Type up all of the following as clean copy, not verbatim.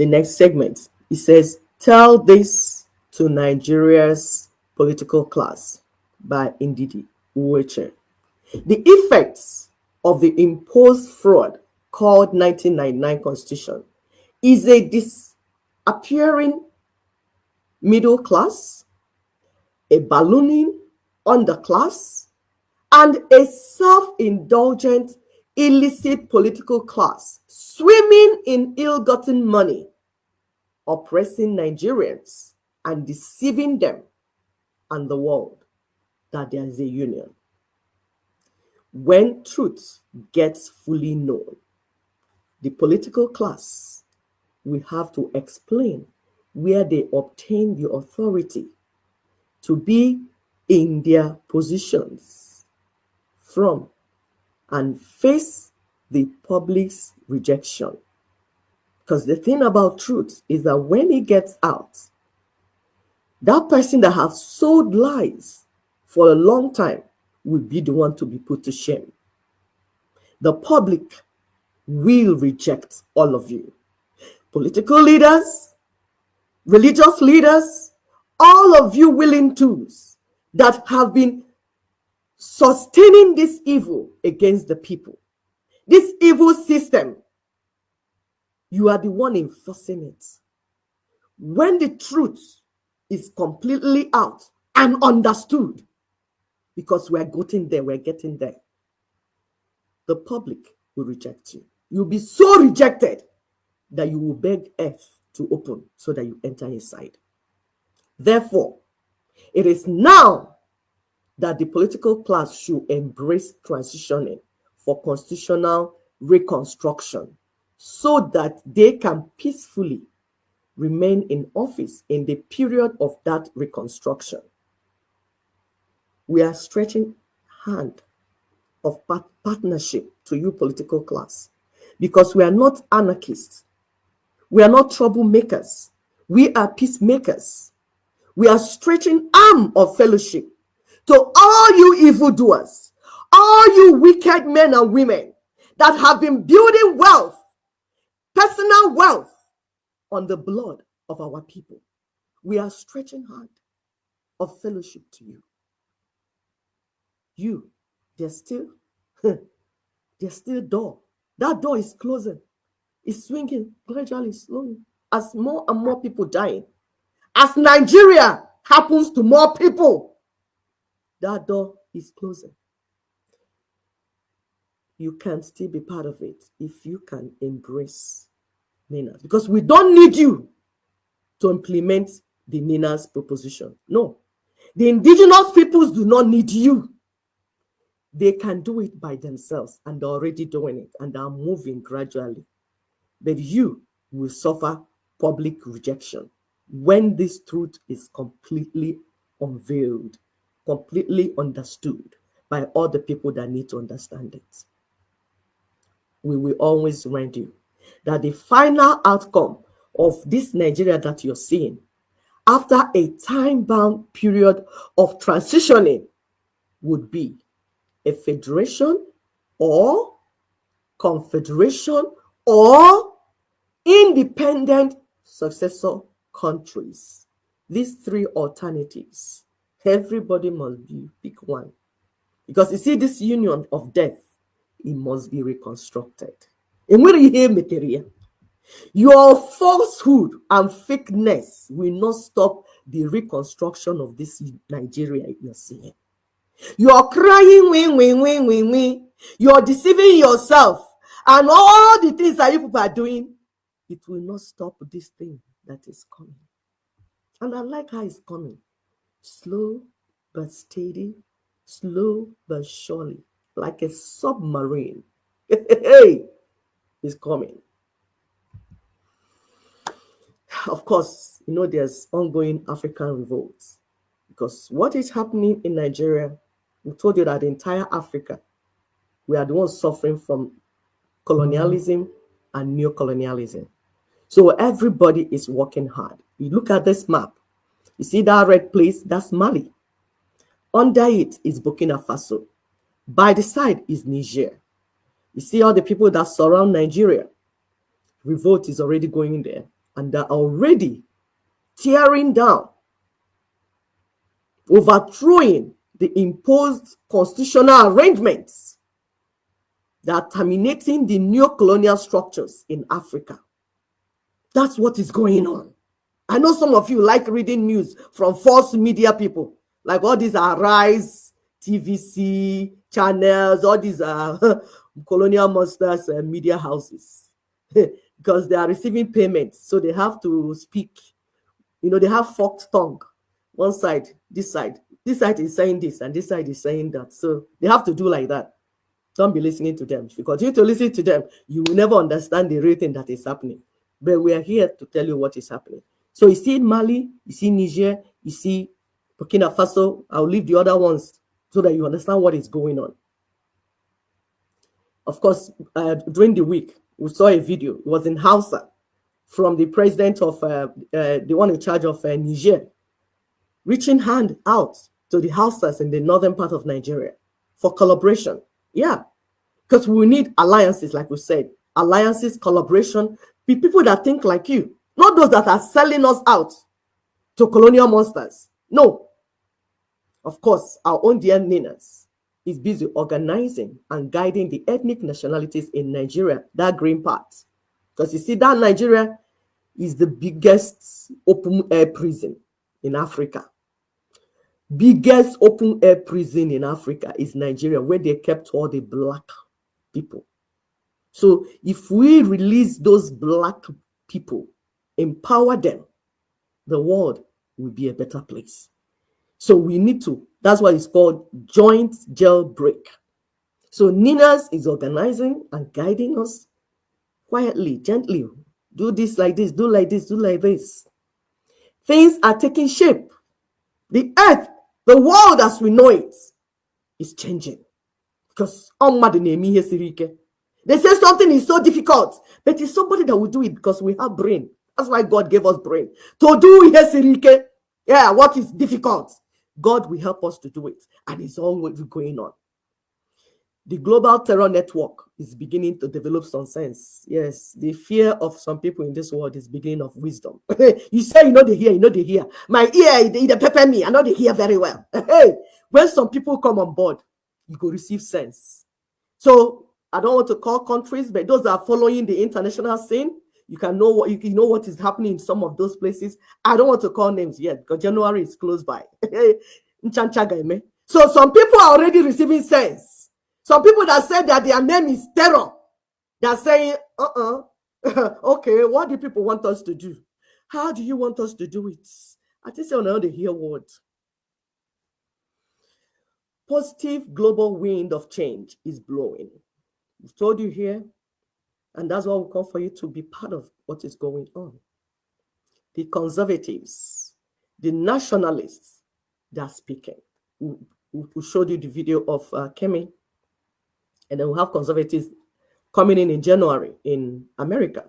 the next segment. It says, Tell This to Nigeria's Political Class by Ndidi Uwechue. The effects of the imposed fraud called 1999 Constitution is a disappearing middle class, a ballooning underclass, and a self-indulgent, illicit political class swimming in ill-gotten money, oppressing Nigerians and deceiving them and the world that there is a union. When truth gets fully known, the political class will have to explain where they obtain the authority to be in their positions from and face the public's rejection. Because the thing about truth is that when it gets out, that person that has sold lies for a long time will be the one to be put to shame. The public will reject all of you. Political leaders, religious leaders, all of you willing tools that have been sustaining this evil against the people, this evil system, you are the one enforcing it. When the truth is completely out and understood, because we're getting there, the public will reject you. You'll be so rejected that you will beg earth to open so that you enter inside. Therefore, it is now that the political class should embrace transitioning for constitutional reconstruction so that they can peacefully remain in office in the period of that reconstruction. We are stretching hand of partnership to you, political class, because we are not anarchists. We are not troublemakers. We are peacemakers. We are stretching arm of fellowship to all you evildoers, all you wicked men and women that have been building wealth, personal wealth, on the blood of our people. We are stretching hand of fellowship to you. There's still door. That door is closing. It's swinging gradually, slowly, as more and more people dying. As Nigeria happens to more people, that door is closing. You can still be part of it if you can embrace NINAS, because we don't need you to implement the NINAS proposition. No, the indigenous peoples do not need you. They can do it by themselves, and they're already doing it, and they're moving gradually. But you will suffer public rejection when this truth is completely unveiled, completely understood by all the people that need to understand it. We will always remind you that the final outcome of this Nigeria that you're seeing, after a time-bound period of transitioning, would be a federation or confederation or independent successor countries. These three alternatives, everybody must pick one. Because you see, this union of death, it must be reconstructed. And when you hear material, your falsehood and fakeness will not stop the reconstruction of this Nigeria you're seeing. You are crying, win. You are deceiving yourself. And all the things that you people are doing, it will not stop this thing that is coming. And I like how it's coming. Slow but steady, slow but surely, like a submarine. Hey, it's coming. Of course, there's ongoing African revolts. Because what is happening in Nigeria, we told you that the entire Africa, we are the ones suffering from colonialism and neocolonialism. So everybody is working hard. You look at this map, you see that red place, that's Mali. Under it is Burkina Faso. By the side is Niger. You see all the people that surround Nigeria. Revolt is already going in there. and are already tearing down, overthrowing the imposed constitutional arrangements that are terminating the neo-colonial structures in Africa. That's what is going on. I know some of you like reading news from false media people, like all these Arise, TVC, channels, all these colonial monsters media houses, because they are receiving payments, so they have to speak. They have forked tongue. One side, this side is saying this, and this side is saying that. So they have to do like that. Don't be listening to them. If you continue to listen to them, you will never understand the real thing that is happening. But we are here to tell you what is happening. So you see Mali, you see Niger, you see Burkina Faso. I'll leave the other ones so that you understand what is going on. Of course, during the week, we saw a video. It was in Hausa from the president of the one in charge of Niger, reaching hand out to the Hausas in the northern part of Nigeria for collaboration. Yeah, because we need alliances, like we said, alliances, collaboration, people that think like you, not those that are selling us out to colonial monsters. No. Of course, our own dear Ninas is busy organizing and guiding the ethnic nationalities in Nigeria, that green part. Because you see, that Nigeria is the biggest open air prison in Africa. Biggest open air prison in Africa is Nigeria, where they kept all the black people. So if we release those black people, empower them, the world will be a better place. So we need to, that's why it's called joint jailbreak. So Ninas is organizing and guiding us quietly, gently. Do this like this, do like this, do like this. Things are taking shape. The earth, the world as we know it, is changing. Because they say something is so difficult, but it's somebody that will do it because we have brain. That's why God gave us brain. To do what is difficult, God will help us to do it. And it's always going on. The global terror network is beginning to develop some sense. Yes, the fear of some people in this world is beginning of wisdom. You say they hear. My ear, they pepper me. I know they hear very well. Hey, when some people come on board, you go receive sense. So I don't want to call countries, but those that are following the international scene, you can know what is happening in some of those places. I don't want to call names yet because January is close by. So some people are already receiving sense. Some people that said that their name is terror, they're saying, okay, what do people want us to do? How do you want us to do it? I think so now they hear words. Positive global wind of change is blowing. We've told you here, and that's why we call for you to be part of what is going on. The conservatives, the nationalists, they're speaking. We showed you the video of Kemi. And then we have conservatives coming in January in America.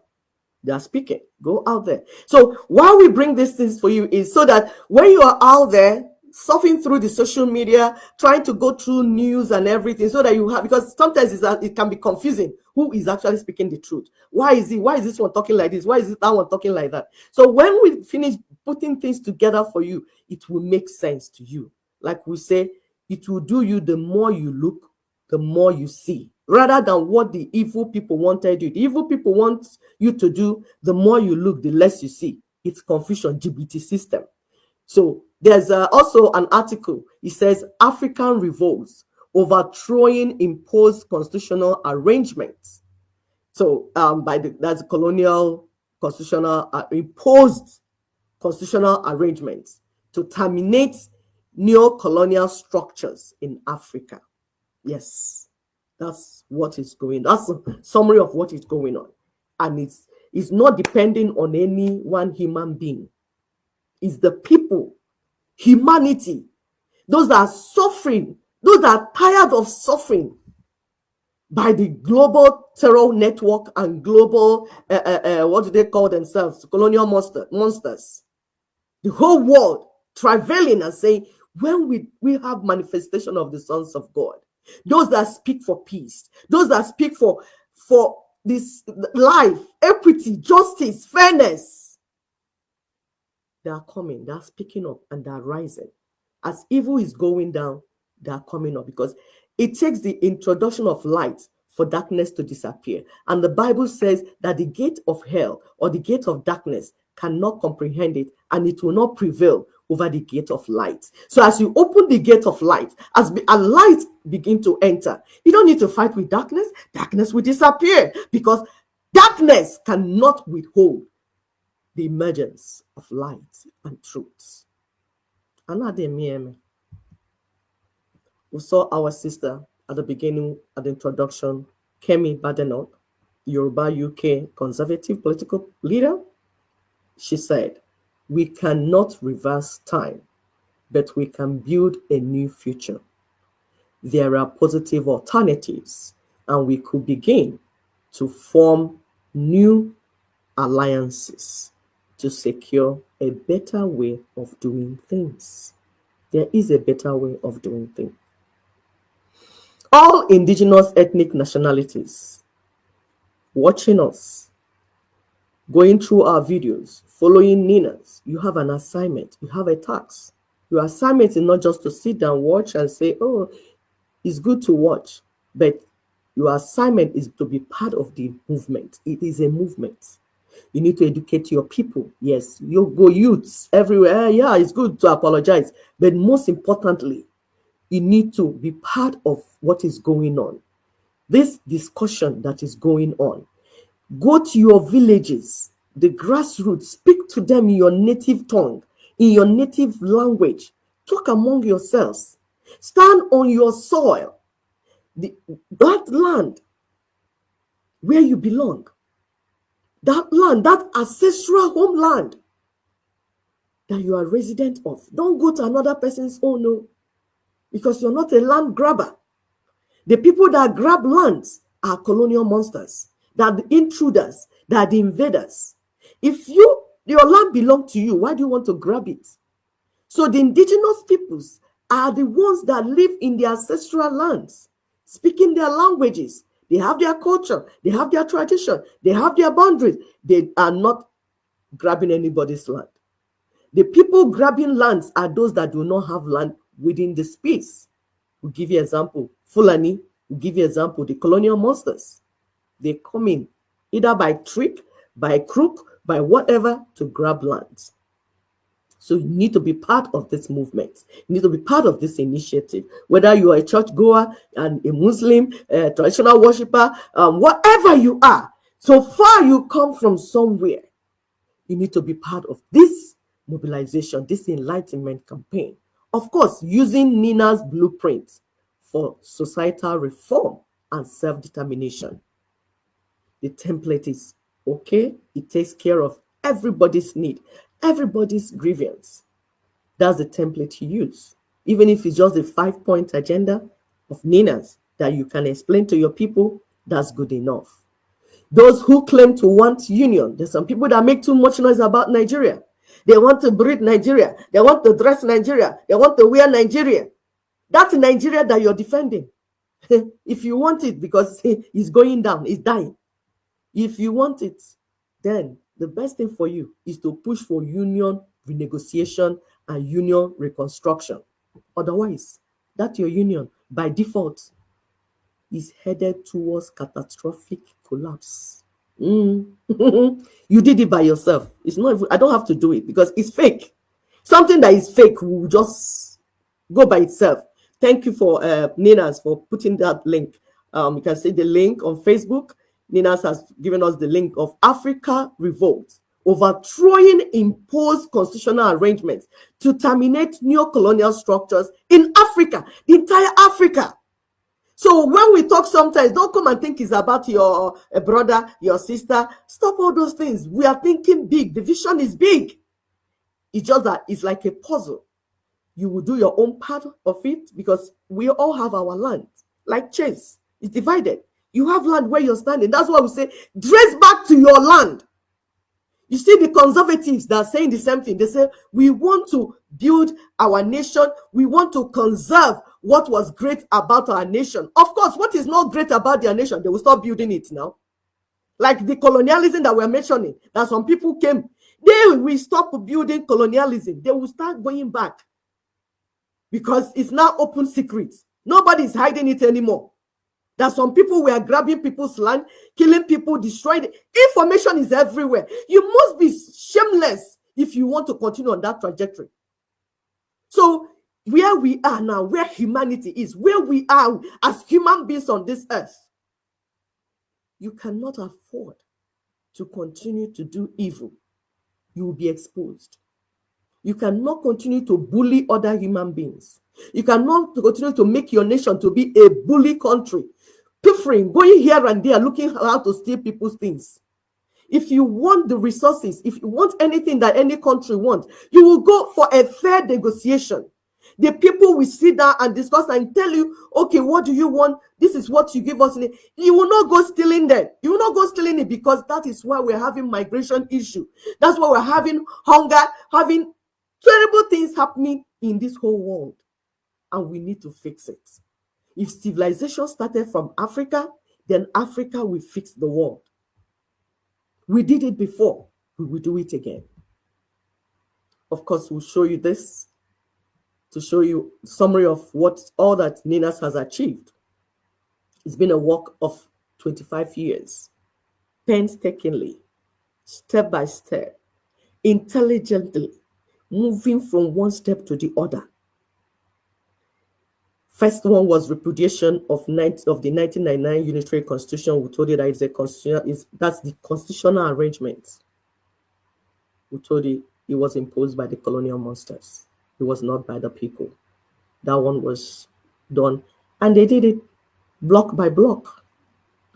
They are speaking. Go out there. So why we bring these things for you is so that when you are out there surfing through the social media, trying to go through news and everything, so that you have, because sometimes it can be confusing who is actually speaking the truth. Why is this one talking like this? Why is that one talking like that? So when we finish putting things together for you, it will make sense to you. Like we say, it will do you the more you look, the more you see, rather than what the evil people wanted you. The evil people want you to do, the more you look, the less you see. It's confusion, GBT system. So there's also an article. It says African revolts overthrowing imposed constitutional arrangements. So that's colonial constitutional imposed constitutional arrangements to terminate neo-colonial structures in Africa. Yes, that's what is going on. That's a summary of what is going on. And it's not depending on any one human being. It's the people, humanity, those that are suffering, those that are tired of suffering by the global terror network and global, what do they call themselves? Colonial monsters. The whole world travailing and saying, when we have manifestation of the sons of God, those that speak for peace, those that speak for this life, equity, justice, fairness, They are coming, they are speaking up, and they are rising. As evil is going down, they are coming up, because it takes the introduction of light for darkness to disappear. And the Bible says that the gate of hell or the gate of darkness cannot comprehend it, and it will not prevail over the gate of light. So as you open the gate of light, as a light begin to enter, you don't need to fight with darkness. Darkness will disappear, because darkness cannot withhold the emergence of light and truth. We saw our sister at the beginning, at the introduction, Kemi Badenoch, Yoruba UK conservative political leader. She said, "We cannot reverse time, but we can build a new future. There are positive alternatives, and we could begin to form new alliances to secure a better way of doing things." There is a better way of doing things. All indigenous ethnic nationalities watching us, going through our videos, following Ninas, you have an assignment, you have a task. Your assignment is not just to sit down, watch, and say, "Oh, it's good to watch," but your assignment is to be part of the movement. It is a movement. You need to educate your people. Yes, you go youths everywhere. Yeah, it's good to apologize, but most importantly, you need to be part of what is going on. This discussion that is going on. Go to your villages, the grassroots, speak to them in your native tongue, in your native language. Talk among yourselves. Stand on your soil, that land where you belong, that land, that ancestral homeland that you are resident of. Don't go to another person's own, no, because you're not a land grabber. The people that grab lands are colonial monsters, that are the intruders, that are the invaders. If your land belongs to you, why do you want to grab it? So the indigenous peoples are the ones that live in their ancestral lands, speaking their languages. They have their culture, they have their tradition, they have their boundaries. They are not grabbing anybody's land. The people grabbing lands are those that do not have land within the space. We'll give you an example. Fulani, we'll give you an example. The colonial monsters. They come in either by trick, by crook, by whatever to grab lands. So you need to be part of this movement. You need to be part of this initiative. Whether you are a church goer and a Muslim, a traditional worshiper, whatever you are, so far you come from somewhere, you need to be part of this mobilization, this enlightenment campaign. Of course, using Nina's blueprint for societal reform and self-determination. The template is okay. It takes care of everybody's need, everybody's grievance. That's the template you use. Even if it's just a 5-point agenda of Nina's that you can explain to your people, that's good enough. Those who claim to want union, there's some people that make too much noise about Nigeria. They want to breed Nigeria. They want to dress Nigeria. They want to wear Nigeria. That's Nigeria that you're defending. If you want it, because it's going down, it's dying. If you want it, then the best thing for you is to push for union renegotiation and union reconstruction. Otherwise, that your union, by default, is headed towards catastrophic collapse. You did it by yourself. It's not. I don't have to do it because it's fake. Something that is fake will just go by itself. Thank you for Ninas for putting that link. You can see the link on Facebook. Ninas has given us the link of Africa Revolt, overthrowing imposed constitutional arrangements to terminate neo-colonial structures in Africa, the entire Africa. So when we talk sometimes, don't come and think it's about your brother, your sister. Stop all those things. We are thinking big. The vision is big. It's just that it's like a puzzle. You will do your own part of it because we all have our land. Like chess, it's divided. You have land where you're standing. That's why we say, trace back to your land. You see the conservatives that are saying the same thing. They say, we want to build our nation. We want to conserve what was great about our nation. Of course, what is not great about their nation, they will stop building it now. Like the colonialism that we're mentioning, that some people came. They will stop building colonialism. They will start going back because it's now open secrets. Nobody is hiding it anymore. That some people were grabbing people's land, killing people, destroying it. Information is everywhere. You must be shameless if you want to continue on that trajectory. So where we are now, where humanity is, where we are as human beings on this earth, you cannot afford to continue to do evil. You will be exposed. You cannot continue to bully other human beings. You cannot continue to make your nation to be a bully country, pilfering, going here and there, looking how to steal people's things. If you want the resources, if you want anything that any country wants, you will go for a fair negotiation. The people will sit down and discuss and tell you, okay, what do you want? This is what you give us. You will not go stealing that. You will not go stealing it, because that is why we're having migration issue. That's why we're having hunger, having terrible things happening in this whole world. And we need to fix it. If civilization started from Africa, then Africa will fix the world. We did it before. We will do it again. Of course, we'll show you this to show you a summary of what all that NINAS has achieved. It's been a work of 25 years, painstakingly, step by step, intelligently, moving from one step to the other. First one was repudiation of the 1999 Unitary Constitution. We told you that it's a constitution, that's the constitutional arrangement. We told you it was imposed by the colonial monsters. It was not by the people. That one was done. And they did it block by block.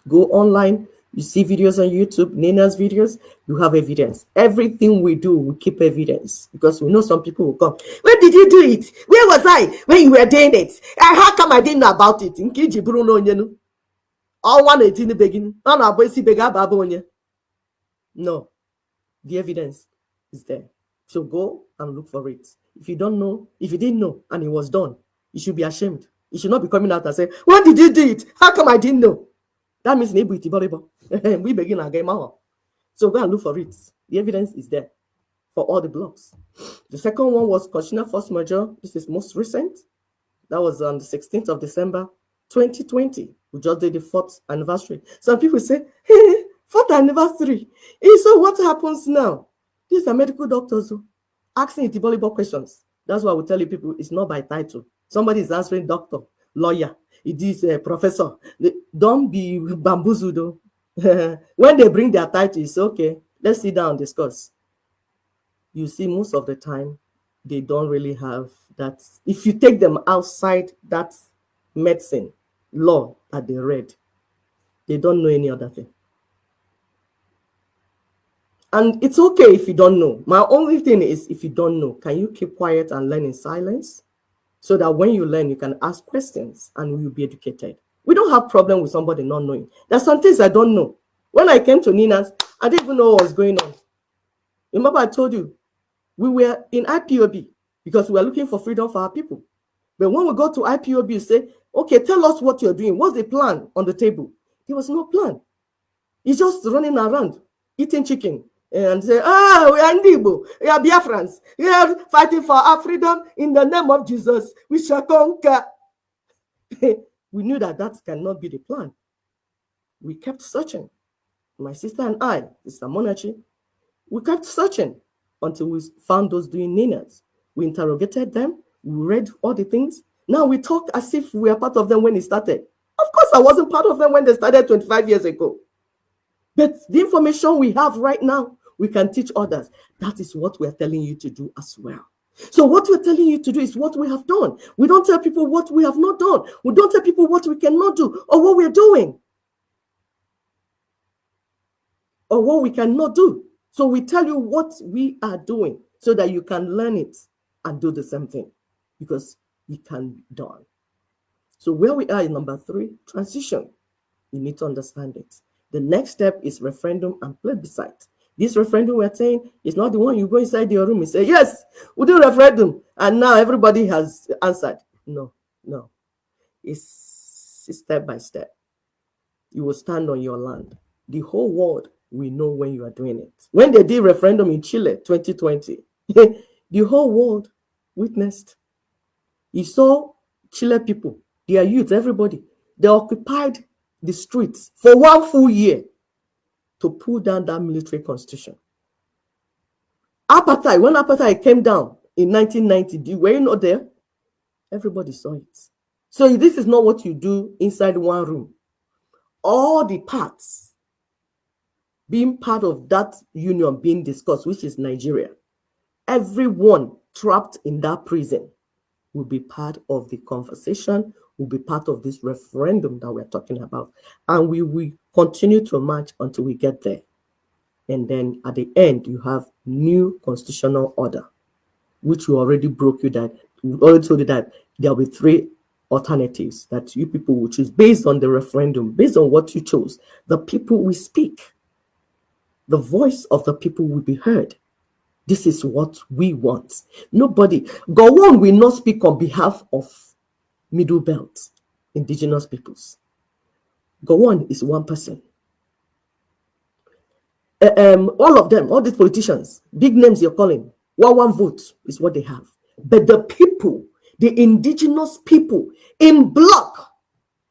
Go online, you see videos on YouTube, Nina's videos, you have evidence. Everything we do, we keep evidence, because we know some people will come. Where did you do it? Where was I when you were doing it? And how come I didn't know about it? In Kiji Bruno, all 118 in the beginning. No, the evidence is there. So go and look for it. If you don't know, if you didn't know and it was done, you should be ashamed. You should not be coming out and say, when did you do it? How come I didn't know? That means we begin again. So go and look for it. The evidence is there for all the blocks. The second one was constitutional force majeure. This is most recent. That was on the 16th of December, 2020. We just did the 4th anniversary. Some people say, hey, 4th anniversary. So what happens now? These are medical doctors asking Itibolibo questions. That's why we tell you people it's not by title. Somebody is answering doctor, lawyer, it is a professor. Don't be bamboozled. When they bring their title, it's okay. Let's sit down and discuss. You see, most of the time, they don't really have that. If you take them outside that medicine law that they read, they don't know any other thing. And it's okay if you don't know. My only thing is, if you don't know, can you keep quiet and learn in silence? So that when you learn, you can ask questions and you'll be educated. We don't have problem with somebody not knowing. There's some things I don't know. When I came to Nina's, I didn't even know what was going on. Remember I told you, we were in IPOB because we were looking for freedom for our people. But when we got to IPOB, you say, okay, tell us what you're doing. What's the plan on the table? There was no plan. He's just running around, eating chicken. And say, we are Ndibo, we are Biafrans, we are fighting for our freedom in the name of Jesus. We shall conquer. We knew that that cannot be the plan. We kept searching. My sister and I, Sister Monarchy, we kept searching until we found those doing Ninas. We interrogated them. We read all the things. Now we talk as if we were part of them when it started. Of course, I wasn't part of them when they started 25 years ago. But the information we have right now, we can teach others. That is what we're telling you to do as well. So what we're telling you to do is what we have done. We don't tell people what we have not done. We don't tell people what we cannot do or what we're doing or what we cannot do. So we tell you what we are doing so that you can learn it and do the same thing, because it can be done. So where we are in number 3, transition. You need to understand it. The next step is referendum and plebiscite. This referendum we're saying is not the one you go inside your room and say, yes, we'll do referendum. And now everybody has answered. No. It's step by step. You will stand on your land. The whole world we know when you are doing it. When they did referendum in Chile 2020, the whole world witnessed. You saw Chile people, their youth, everybody, they occupied the streets for 1 full year to pull down that military constitution. Apartheid, when apartheid came down in 1990, were you not there? Everybody saw it. So this is not what you do inside one room. All the parts being part of that union being discussed, which is Nigeria, everyone trapped in that prison will be part of the conversation, will be part of this referendum that we're talking about. And we will continue to march until we get there. And then at the end, you have new constitutional order, which we already broke you that, we already told you that there will be 3 alternatives that you people will choose based on the referendum, based on what you chose. The people will speak. The voice of the people will be heard. This is what we want. Nobody, Gowon will not speak on behalf of Middle Belt, indigenous peoples. Gowon is one person. All of them, all these politicians, big names you're calling, one vote is what they have. But the people, the indigenous people in block,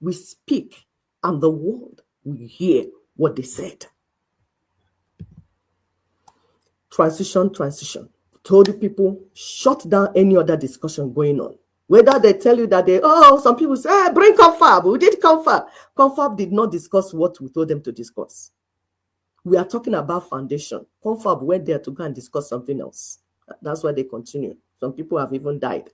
we speak and the world will hear what they said. Transition. Told the people, shut down any other discussion going on. Whether they tell you that some people say, bring Confab, we did Confab. Confab did not discuss what we told them to discuss. We are talking about foundation. Confab went there to go and discuss something else. That's why they continue. Some people have even died.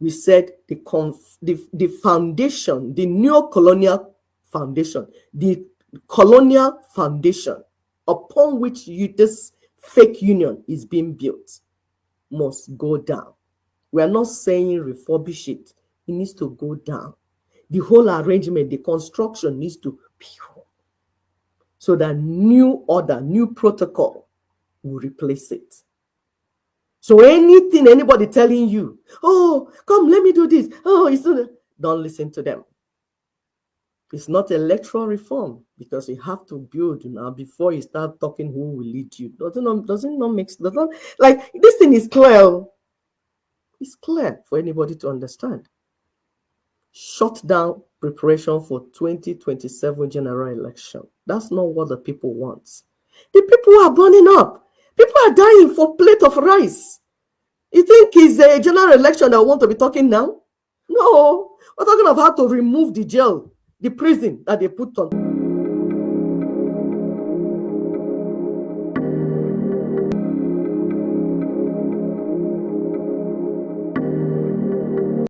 We said the foundation, the neo-colonial foundation, the colonial foundation upon which this fake union is being built must go down. We are not saying refurbish it. It needs to go down. The whole arrangement, the construction needs to be so that new order, new protocol will replace it. So anything, anybody telling you, oh, come, let me do this. Oh, don't listen to them. It's not electoral reform because you have to build now before you start talking who will lead you. Doesn't make sense. Like this thing is clear. It's clear for anybody to understand. Shut down preparation for 2027 general election. That's not what the people want. The people are burning up. People are dying for a plate of rice. You think it's a general election that we want to be talking now? No. We're talking about how to remove the jail, the prison that they put on.